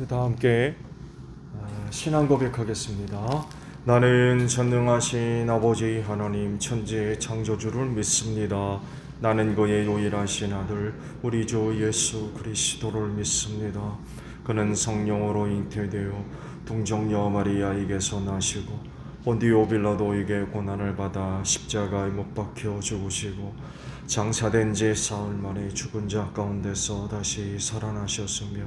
다 함께 신앙 고백하겠습니다. 나는 전능하신 아버지 하나님 천지의 창조주를 믿습니다. 나는 그의 유일하신 아들 우리 주 예수 그리스도를 믿습니다. 그는 성령으로 잉태되어 동정녀 마리아에게서 나시고 본디오 빌라도에게 고난을 받아 십자가에 못 박혀 죽으시고 장사된 지 사흘 만에 죽은 자 가운데서 다시 살아나셨으며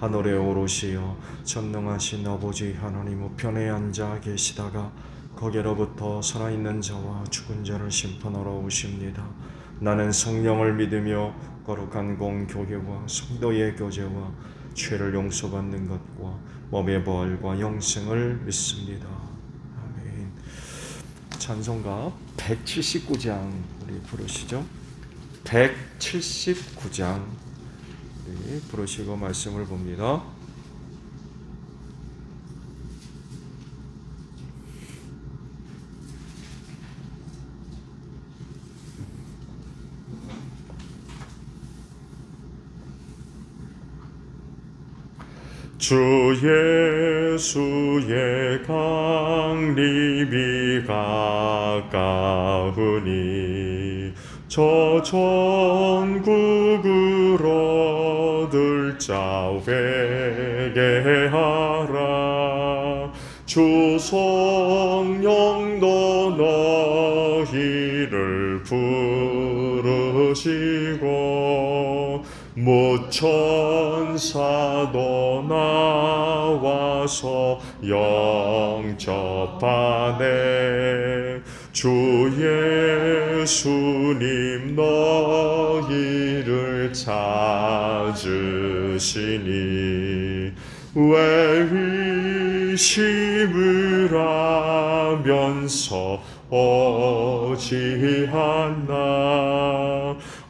하늘에 오르시어 전능하신 아버지 하나님 우편에 앉아 계시다가 거기로부터 살아있는 자와 죽은 자를 심판하러 오십니다. 나는 성령을 믿으며 거룩한 공교회와 성도의 교제와 죄를 용서받는 것과 몸의 부활과 영생을 믿습니다. 아멘. 찬송가 179장 우리 부르시죠. 179장 부르시고 말씀을 봅니다. 주 예수의 강림이 가까우니 저 전국을 얻을 자 회개하라. 주 성령도 너희를 부르시고 무천사도 나와서 영접하네. 주 예수님 너희를 찾으시니 왜 의심을 하면서 어찌하나.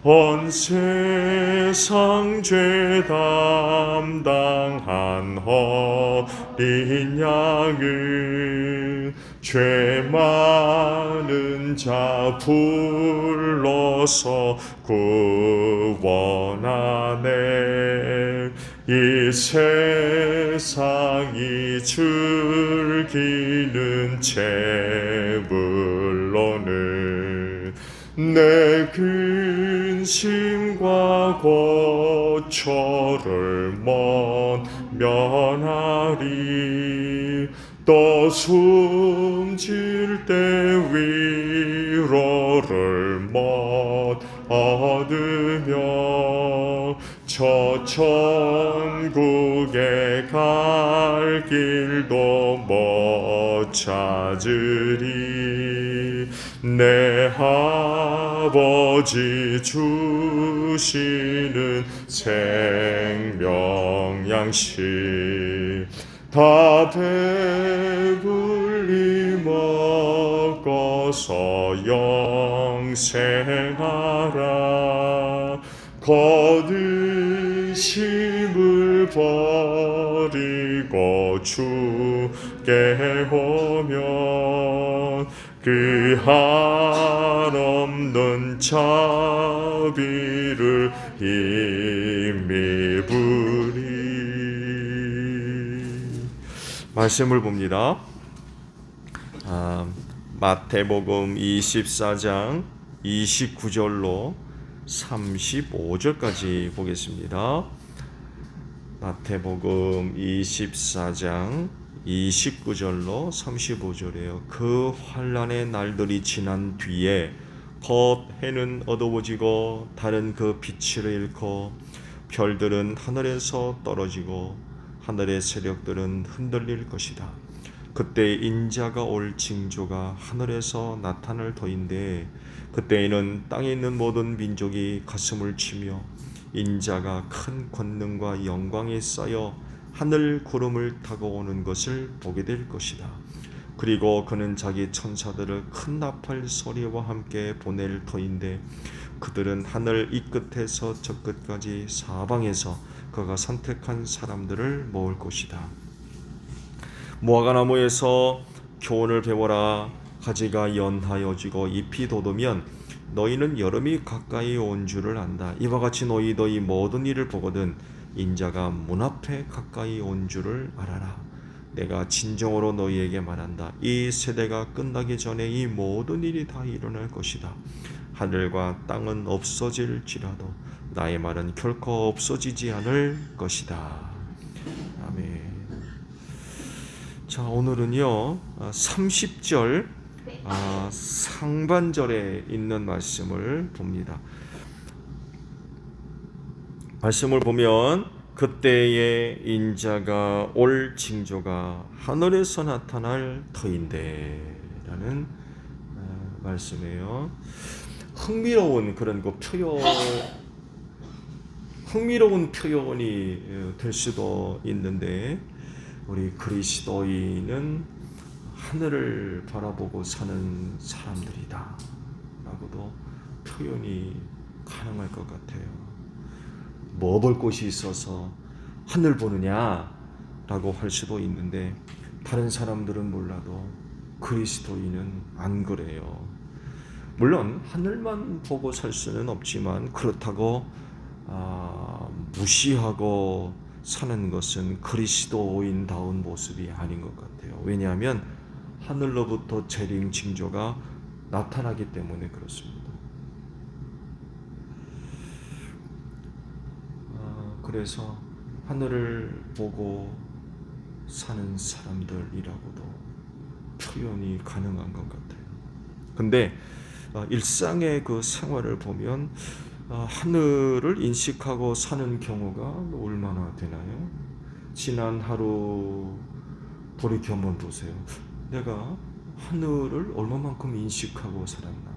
온 세상 죄 담당한 어린 양을 죄 많은 자 불러서 구원하네. 이 세상이 즐기는 재물로는 내 근심과 고초를 면하리. 또 숨질 때 위로를 못 얻으며 저 천국에 갈 길도 못 찾으리. 내 아버지 주시는 생명 양식 다 배불리 먹어서 영생하라. 거드심을 버리고 주께 오면 그 한없는 자비를 힘입으리. 말씀을 봅니다. 마태복음 24장 29절로 35절까지 보겠습니다. 마태복음 24장 29절로 35절이에요. 그 환난의 날들이 지난 뒤에 곧 해는 어두워지고 달은 그 빛을 잃고 별들은 하늘에서 떨어지고 하늘의 세력들은 흔들릴 것이다. 그때 인자가 올 징조가 하늘에서 나타날 터인데 그때에는 땅에 있는 모든 민족이 가슴을 치며 인자가 큰 권능과 영광에 쌓여 하늘 구름을 타고 오는 것을 보게 될 것이다. 그리고 그는 자기 천사들을 큰 나팔 소리와 함께 보낼 터인데 그들은 하늘 이 끝에서 저 끝까지 사방에서 그가 선택한 사람들을 모을 것이다. 무화과나무에서 교훈을 배워라. 가지가 연하여지고 잎이 돋으면 너희는 여름이 가까이 온 줄을 안다. 이와 같이 너희도 이 모든 일을 보거든 인자가 문 앞에 가까이 온 줄을 알아라. 내가 진정으로 너희에게 말한다. 이 세대가 끝나기 전에 이 모든 일이 다 일어날 것이다. 하늘과 땅은 없어질지라도 나의 말은 결코 없어지지 않을 것이다. 아멘. 자, 오늘은요 30절 상반절에 있는 말씀을 봅니다. 말씀을 보면 그때의 인자가 올 징조가 하늘에서 나타날 터인데 라는 말씀이에요. 흥미로운 그런 흥미로운 표현이 될 수도 있는데, 우리 그리스도인은 하늘을 바라보고 사는 사람들이다 라고도 표현이 가능할 것 같아요. 뭐 볼 곳이 있어서 하늘 보느냐 라고 할 수도 있는데, 다른 사람들은 몰라도 그리스도인은 안 그래요. 물론 하늘만 보고 살 수는 없지만, 그렇다고 무시하고 사는 것은 그리스도인다운 모습이 아닌 것 같아요. 왜냐하면 하늘로부터 재림 징조가 나타나기 때문에 그렇습니다. 그래서 하늘을 보고 사는 사람들이라고도 표현이 가능한 것 같아요. 근데 일상의 그 생활을 보면 하늘을 인식하고 사는 경우가 얼마나 되나요? 지난 하루 돌이켜 한번 보세요. 내가 하늘을 얼마만큼 인식하고 살았나?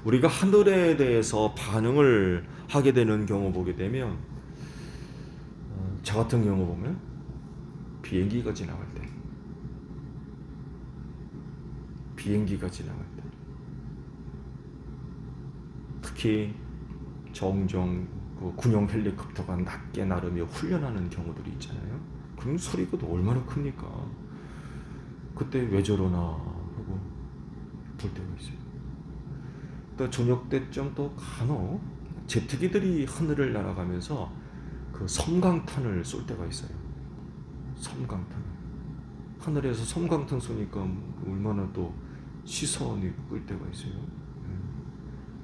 우리가 하늘에 대해서 반응을 하게 되는 경우 보게 되면, 저 같은 경우 보면 비행기가 지나갈 때, 특히 종종 그 군용 헬리콥터가 낮게 날으며 훈련하는 경우들이 있잖아요. 그럼 소리가 또 얼마나 큽니까? 그때 왜 저러나 하고 볼 때가 있어요. 또 저녁 때쯤 또 간혹 제트기들이 하늘을 날아가면서 그 섬광탄을 쏠 때가 있어요. 섬광탄. 하늘에서 섬광탄 쏘니까 얼마나 또 시선이 끌 때가 있어요.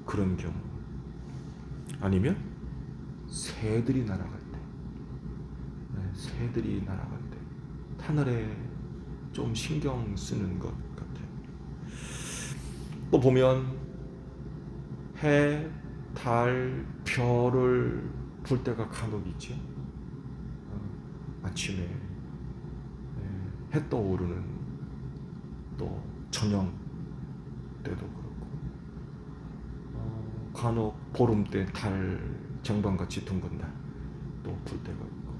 그런 경우. 아니면 새들이 날아갈 때, 새들이 날아갈 때 하늘에 좀 신경 쓰는 것 같아요. 또 보면 해, 달, 별을 볼 때가 간혹 있죠. 아침에 해 떠오르는, 또 저녁 때도 그렇고, 간혹 보름 때 달 정반같이 둥근 달 또 볼 때가 있고,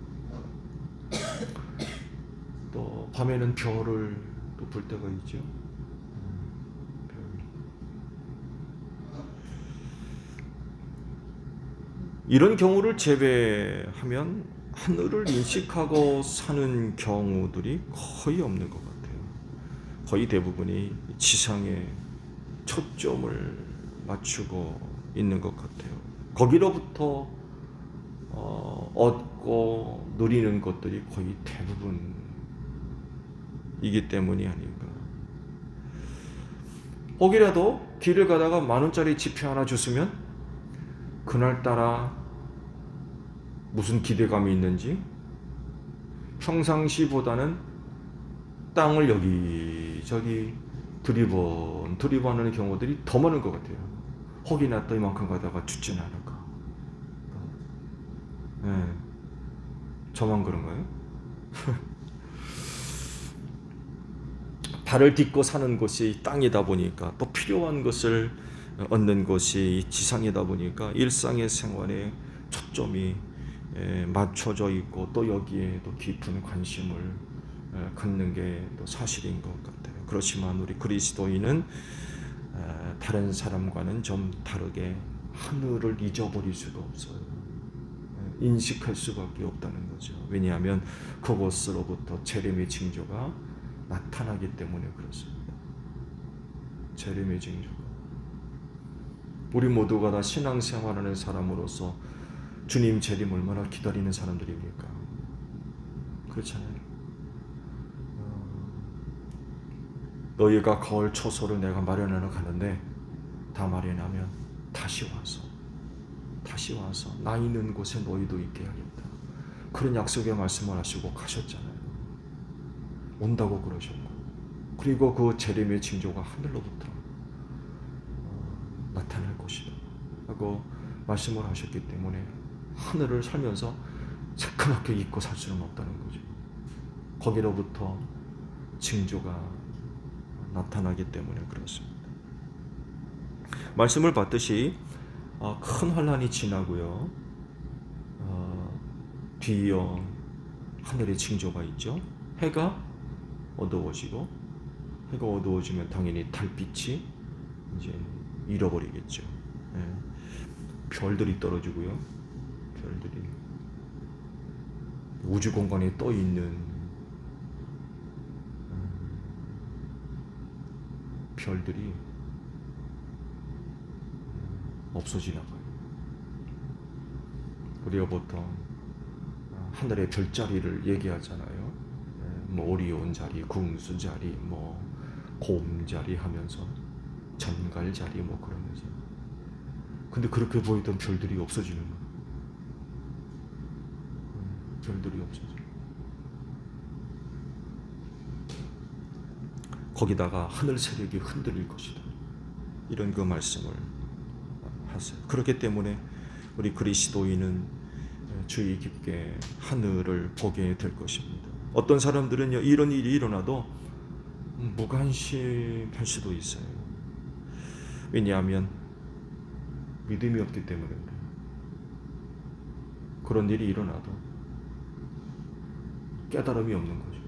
또 밤에는 별을 또 볼 때가 있죠. 이런 경우를 제외하면 하늘을 인식하고 사는 경우들이 거의 없는 것 같아요. 거의 대부분이 지상에 초점을 맞추고 있는 것 같아요. 거기로부터 얻고 누리는 것들이 거의 대부분이기 때문이 아닌가. 혹이라도 길을 가다가 10,000원짜리 지폐 하나 줬으면 그날따라 무슨 기대감이 있는지 평상시보다는 땅을 여기저기 두리번하는 경우들이 더 많은 것 같아요. 혹이나 또 이만큼 가다가 죽지는 않을까. 저만 그런가요? 발을 딛고 사는 곳이 땅이다 보니까, 또 필요한 것을 얻는 곳이 지상이다 보니까 일상의 생활에 초점이 맞춰져 있고, 또 여기에 또 깊은 관심을 갖는 게 또 사실인 것 같아요. 그렇지만 우리 그리스도인은 다른 사람과는 좀 다르게 하늘을 잊어버릴 수가 없어요. 인식할 수밖에 없다는 거죠. 왜냐하면 그곳으로부터 재림의 징조가 나타나기 때문에 그렇습니다. 재림의 징조가. 우리 모두가 다 신앙생활하는 사람으로서 주님 재림 얼마나 기다리는 사람들입니까? 그렇잖아요. 너희가 거울 초소를 내가 마련하러 가는데 다 마련하면 다시 와서 나 있는 곳에 너희도 있게 하겠다. 그런 약속의 말씀을 하시고 가셨잖아요. 온다고 그러셨고, 그리고 그 재림의 징조가 하늘로부터 나타날 것이다 하고 말씀을 하셨기 때문에 하늘을 살면서 새카맣게 잊고 살 수는 없다는 거죠. 거기로부터 징조가 나타나기 때문에 그렇습니다. 말씀을 받듯이 큰 환란이 지나고요, 뒤이어 하늘의 징조가 있죠. 해가 어두워지면 당연히 달빛이 이제 잃어버리겠죠. 별들이 떨어지고요. 별들이 우주 공간에 떠 있는 별들이 없어지나 봐요. 우리가 보통 하늘의 별자리를 얘기하잖아요. 뭐 오리온 자리, 궁수 자리, 뭐 곰 자리 하면서 전갈 자리 뭐 그러면서. 근데 그렇게 보이던 별들이 없어지는 거예요. 별들이 없어져. 거기다가 하늘 세력이 흔들릴 것이다. 이런 그 말씀을 하세요. 그렇기 때문에 우리 그리스도인은 주의 깊게 하늘을 보게 될 것입니다. 어떤 사람들은요, 이런 일이 일어나도 무관심할 수도 있어요. 왜냐하면 믿음이 없기 때문에 그래요. 그런 일이 일어나도 깨달음이 없는 거죠.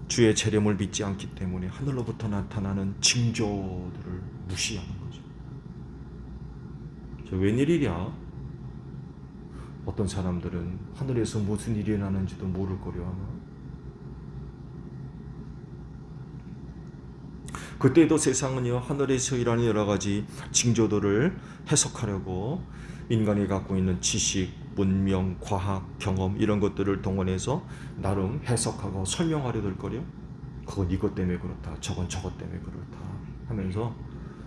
주의 재림을 믿지 않기 때문에 하늘로부터 나타나는 징조들을 무시하는 거죠. 저 웬일이랴? 어떤 사람들은 하늘에서 무슨 일이 일어나는지도 모를 거려 하나? 그때도 세상은요, 하늘에서 일하는 여러 가지 징조들을 해석하려고 인간이 갖고 있는 지식, 문명, 과학, 경험 이런 것들을 동원해서 나름 해석하고 설명하려 들 거려. 그건 이것 때문에 그렇다, 저건 저것 때문에 그렇다 하면서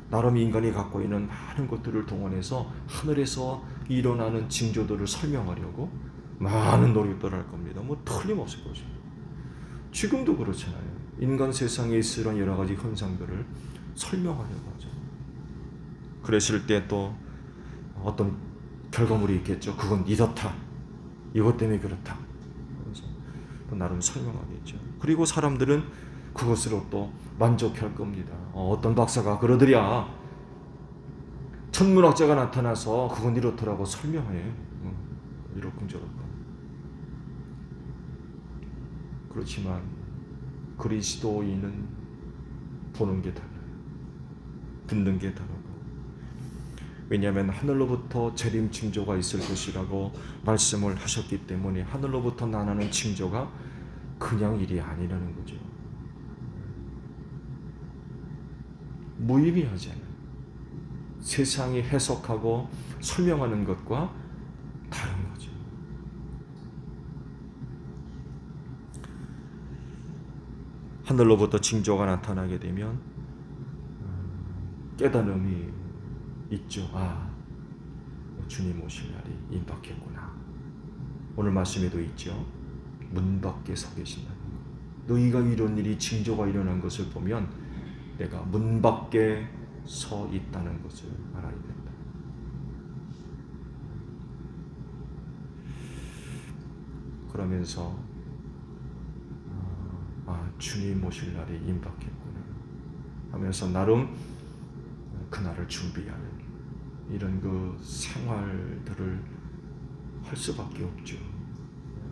나름 인간이 갖고 있는 많은 것들을 동원해서 하늘에서 일어나는 징조들을 설명하려고 많은 노력들을 할 겁니다. 뭐 틀림없을 거죠. 지금도 그렇잖아요. 인간 세상에 있을 여러 가지 현상들을 설명하려고 하죠. 그랬을 때 또 어떤 결과물이 있겠죠. 그건 이렇다, 이것 때문에 그렇다. 그래서 또 나름 설명하겠죠. 그리고 사람들은 그것으로 또 만족할 겁니다. 어떤 박사가 그러더랴, 천문학자가 나타나서 그건 이렇더라고 설명해. 이렇군 저렇군. 그렇지만 그리스도인은 보는 게 달라요. 듣는 게 다르고. 왜냐하면 하늘로부터 재림 징조가 있을 것이라고 말씀을 하셨기 때문에 하늘로부터 나타나는 징조가 그냥 일이 아니라는 거죠. 무의미하잖아요. 세상이 해석하고 설명하는 것과 다른 거죠. 하늘로부터 징조가 나타나게 되면 깨달음이 있죠. 주님 오실 날이 임박했구나. 오늘 말씀에도 있죠. 문 밖에 서 계신다는 것. 너희가 이런 일이 징조가 일어난 것을 보면 내가 문 밖에 서 있다는 것을 알아야 된다. 그러면서 주님 오실 날이 임박했구나 하면서 나름 그날을 준비하는 이런 그 생활들을 할 수밖에 없죠.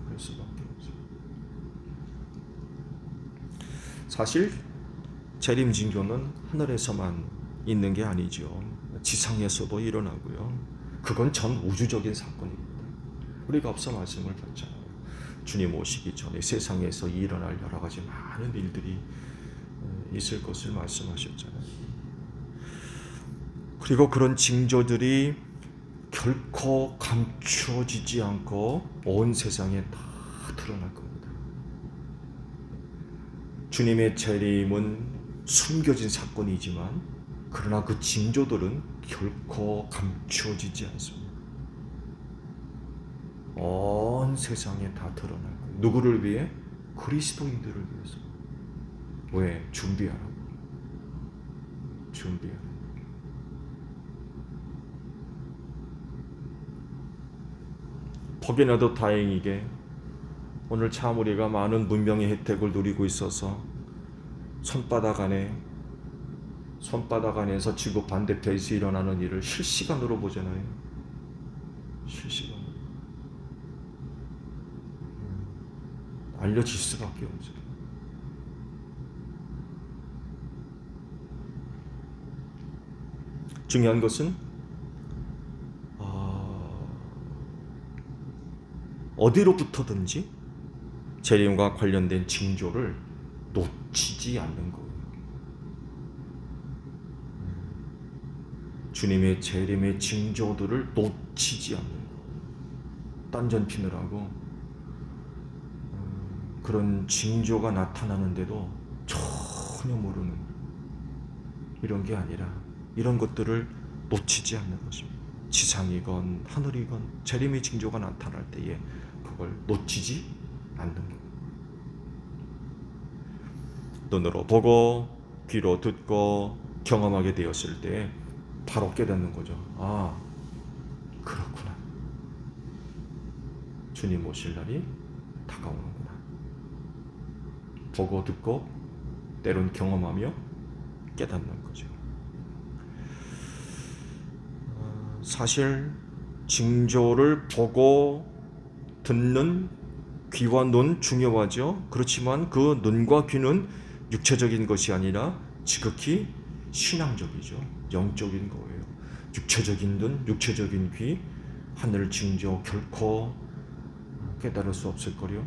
할 수밖에 없죠. 사실 재림 징조는 하늘에서만 있는 게 아니죠. 지상에서도 일어나고요. 그건 전 우주적인 사건입니다. 우리가 앞서 말씀을 봤잖아요. 주님 오시기 전에 세상에서 일어날 여러 가지 많은 일들이 있을 것을 말씀하셨잖아요. 그리고 그런 징조들이 결코 감추어지지 않고 온 세상에 다 드러날 겁니다. 주님의 재림은 숨겨진 사건이지만 그러나 그 징조들은 결코 감추어지지 않습니다. 온 세상에 다 드러날 거예요. 누구를 위해? 그리스도인들을 위해서. 왜? 준비하라고. 준비하라고. 혹여나도 다행이게 오늘 참 우리가 많은 문명의 혜택을 누리고 있어서 손바닥 안에서 지구 반대편에서 일어나는 일을 실시간으로 보잖아요. 실시간. 알려질 수밖에 없어요. 중요한 것은 어디로부터든지 재림과 관련된 징조를 놓치지 않는 거예요. 주님의 재림의 징조들을 놓치지 않는 거예요. 딴전 피느라고 그런 징조가 나타나는데도 전혀 모르는 이런 게 아니라 이런 것들을 놓치지 않는 것입니다. 지상이건 하늘이건 재림의 징조가 나타날 때에 그걸 놓치지 않는 거예요. 눈으로 보고 귀로 듣고 경험하게 되었을 때 바로 깨닫는 거죠. 아, 그렇구나. 주님 오실 날이 다가오는구나. 보고 듣고 때론 경험하며 깨닫는 거죠. 사실 징조를 보고 듣는 귀와 눈 중요하죠. 그렇지만 그 눈과 귀는 육체적인 것이 아니라 지극히 신앙적이죠. 영적인 거예요. 육체적인 눈, 육체적인 귀, 하늘 징조 결코 깨달을 수 없을 거요.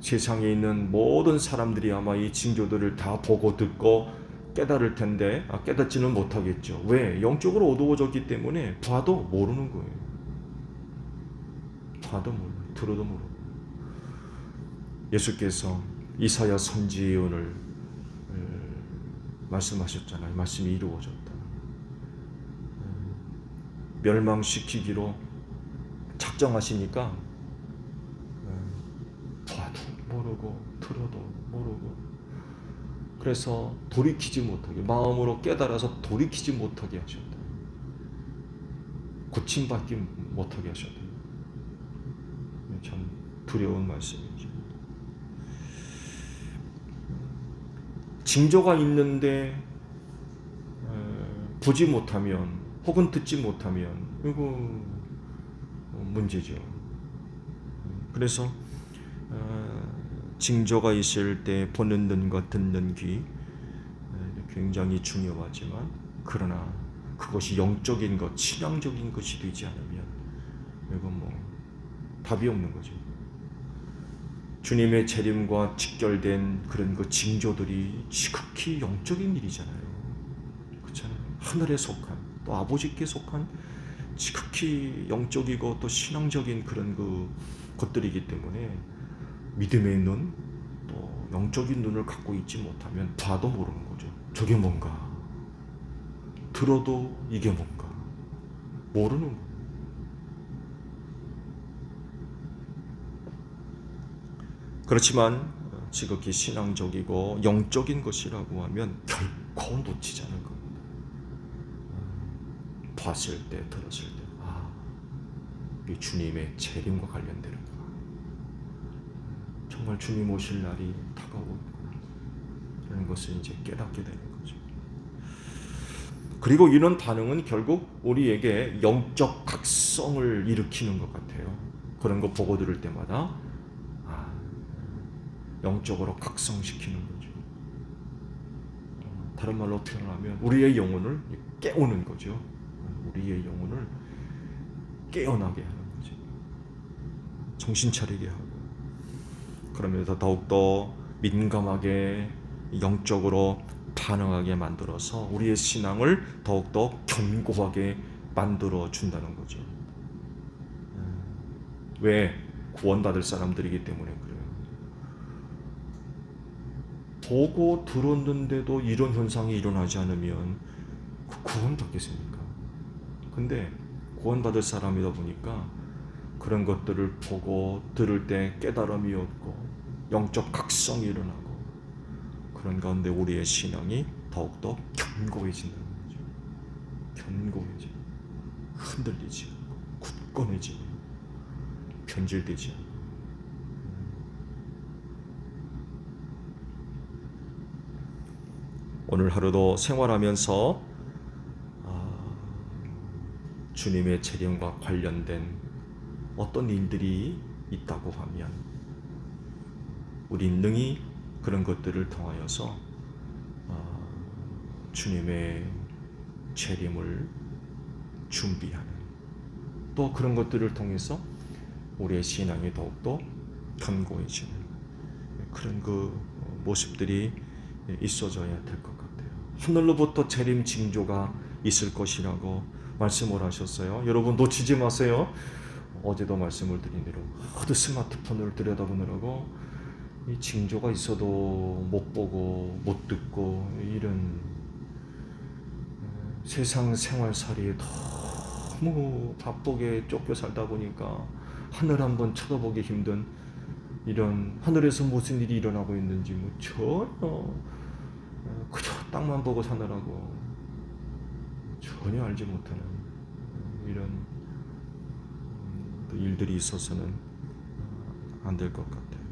세상에 있는 모든 사람들이 아마 이 징조들을 다 보고 듣고 깨달을 텐데 깨닫지는 못하겠죠. 왜? 영적으로 어두워졌기 때문에 봐도 모르는 거예요. 봐도 몰라요. 들어도 모르고. 예수께서 이사야 선지언을 말씀하셨잖아요. 말씀이 이루어졌다. 멸망시키기로 작정하시니까 봐도 모르고 들어도 모르고 그래서 돌이키지 못하게 마음으로 깨달아서 돌이키지 못하게 하셨다. 고침받지 못하게 하셨다. 참 두려운 말씀이죠. 징조가 있는데 보지 못하면 혹은 듣지 못하면 이거 문제죠. 그래서 징조가 있을 때 보는 눈과 듣는 귀 굉장히 중요하지만 그러나 그것이 영적인 것, 신앙적인 것이 되지 않으면 이건 답이 없는 거죠. 주님의 재림과 직결된 그런 그 징조들이 지극히 영적인 일이잖아요. 그렇잖아요. 하늘에 속한 또 아버지께 속한 지극히 영적이고 또 신앙적인 그런 그 것들이기 때문에 믿음의 눈, 또 영적인 눈을 갖고 있지 못하면 봐도 모르는 거죠. 저게 뭔가, 들어도 이게 뭔가 모르는 거예요. 그렇지만 지극히 신앙적이고 영적인 것이라고 하면 결코 놓치지 않을 겁니다. 봤을 때, 들었을 때, 이 주님의 재림과 관련되는구나. 정말 주님 오실 날이 다가오는구나. 이런 것을 이제 깨닫게 되는 거죠. 그리고 이런 반응은 결국 우리에게 영적 각성을 일으키는 것 같아요. 그런 거 보고 들을 때마다 영적으로 각성시키는 거죠. 다른 말로 표현하면 우리의 영혼을 깨우는 거죠. 우리의 영혼을 깨어나게 하는 거죠. 정신 차리게 하고 그러면서 더욱더 민감하게 영적으로 반응하게 만들어서 우리의 신앙을 더욱더 견고하게 만들어 준다는 거죠. 왜? 구원받을 사람들이기 때문에 그래요. 보고 들었는데도 이런 현상이 일어나지 않으면 구원받겠습니까? 근데 구원받을 사람이다 보니까 그런 것들을 보고 들을 때 깨달음이 얻고 영적 각성이 일어나고 그런 가운데 우리의 신앙이 더욱더 견고해진다는 거죠. 견고해져. 흔들리지 않고 굳건해지고 변질되지 않고. 오늘 하루도 생활하면서 주님의 재림과 관련된 어떤 일들이 있다고 하면 우리 능히 그런 것들을 통하여서 주님의 재림을 준비하는, 또 그런 것들을 통해서 우리의 신앙이 더욱더 견고해지는 그런 그 모습들이 있어져야 될 것 같아요. 하늘로부터 재림 징조가 있을 것이라고 말씀을 하셨어요. 여러분 놓치지 마세요. 어제도 말씀을 드린 대로 하도 스마트폰을 들여다보느라고 이 징조가 있어도 못 보고 못 듣고 이런 세상 생활살이에 너무 바쁘게 쫓겨 살다 보니까 하늘 한번 쳐다보기 힘든, 이런 하늘에서 무슨 일이 일어나고 있는지 뭐 전혀 그저 땅만 보고 사느라고 전혀 알지 못하는 이런 일들이 있어서는 안 될 것 같아요.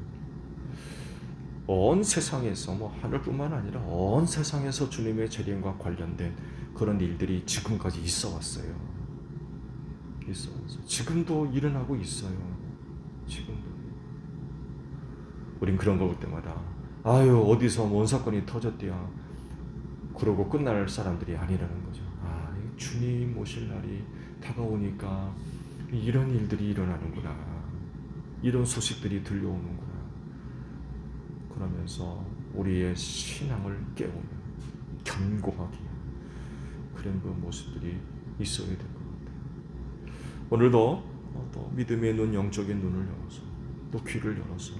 온 세상에서 뭐 하늘뿐만 아니라 온 세상에서 주님의 재림과 관련된 그런 일들이 지금까지 있어 왔어요. 지금도 일어나고 있어요. 지금도. 우린 그런 거 볼 때마다 아유 어디서 뭔 사건이 터졌대야 그러고 끝날 사람들이 아니라는 거죠. 주님 오실 날이 다가오니까 이런 일들이 일어나는구나, 이런 소식들이 들려오는구나, 그러면서 우리의 신앙을 깨우는 견고하게 그런 그 모습들이 있어야 될 것 같아요. 오늘도 또 믿음의 눈, 영적인 눈을 열어서 또 귀를 열어서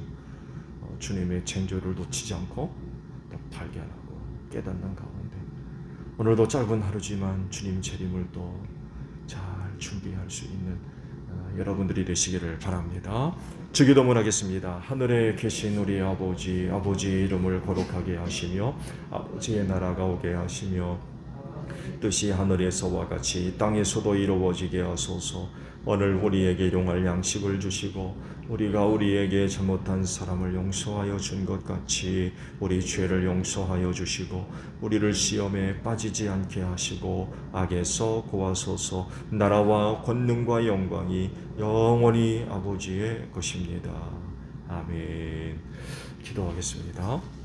주님의 쟁조를 놓치지 않고 또 발견하고 깨닫는 가운데 오늘도 짧은 하루지만 주님 재림을 또 잘 준비할 수 있는 여러분들이 되시기를 바랍니다. 주기도문 하겠습니다. 하늘에 계신 우리 아버지, 아버지의 이름을 거룩하게 하시며 아버지의 나라가 오게 하시며 뜻이 하늘에서와 같이 땅에서도 이루어지게 하소서. 오늘 우리에게 일용할 양식을 주시고 우리가 우리에게 잘못한 사람을 용서하여 준 것 같이 우리 죄를 용서하여 주시고 우리를 시험에 빠지지 않게 하시고 악에서 구하소서. 나라와 권능과 영광이 영원히 아버지의 것입니다. 아멘. 기도하겠습니다.